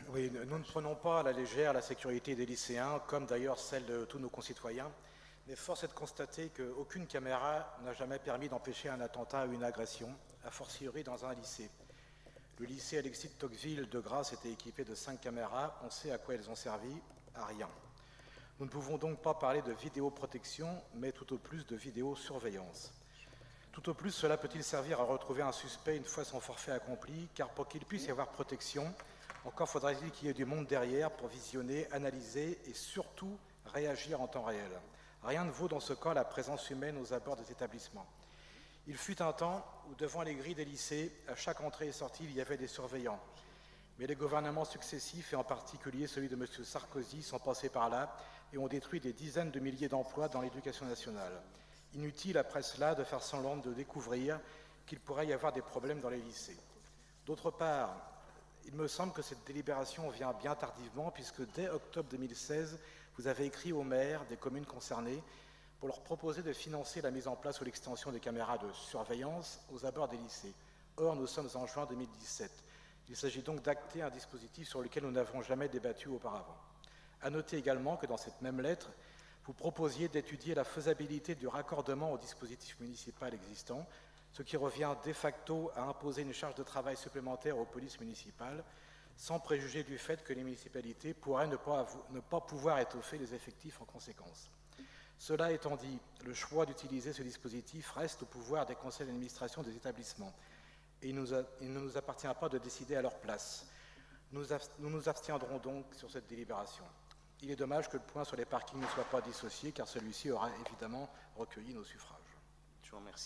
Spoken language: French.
Oui, nous ne prenons pas à la légère la sécurité des lycéens, comme d'ailleurs celle de tous nos concitoyens, mais force est de constater qu'aucune caméra n'a jamais permis d'empêcher un attentat ou une agression, a fortiori dans un lycée. Le lycée Alexis de Tocqueville de Grasse était équipé de 5 caméras, on sait à quoi elles ont servi, à rien. Nous ne pouvons donc pas parler de vidéoprotection, mais tout au plus de vidéosurveillance. Tout au plus, cela peut-il servir à retrouver un suspect une fois son forfait accompli, car pour qu'il puisse y avoir protection, encore faudrait-il qu'il y ait du monde derrière pour visionner, analyser et surtout réagir en temps réel. Rien ne vaut dans ce cas la présence humaine aux abords des établissements. Il fut un temps où, devant les grilles des lycées, à chaque entrée et sortie, il y avait des surveillants. Mais les gouvernements successifs, et en particulier celui de M. Sarkozy, sont passés par là et ont détruit des dizaines de milliers d'emplois dans l'éducation nationale. Inutile après cela de faire semblant de découvrir qu'il pourrait y avoir des problèmes dans les lycées. D'autre part, il me semble que cette délibération vient bien tardivement, puisque dès octobre 2016, vous avez écrit aux maires des communes concernées pour leur proposer de financer la mise en place ou l'extension des caméras de surveillance aux abords des lycées. Or, nous sommes en juin 2017. Il s'agit donc d'acter un dispositif sur lequel nous n'avons jamais débattu auparavant. À noter également que dans cette même lettre, vous proposiez d'étudier la faisabilité du raccordement au dispositif municipal existant, ce qui revient de facto à imposer une charge de travail supplémentaire aux polices municipales, sans préjuger du fait que les municipalités pourraient ne pas pouvoir étoffer les effectifs en conséquence. Cela étant dit, le choix d'utiliser ce dispositif reste au pouvoir des conseils d'administration des établissements, et il ne nous appartient pas de décider à leur place. Nous nous abstiendrons donc sur cette délibération. Il est dommage que le point sur les parkings ne soit pas dissocié, car celui-ci aura évidemment recueilli nos suffrages. Je vous remercie.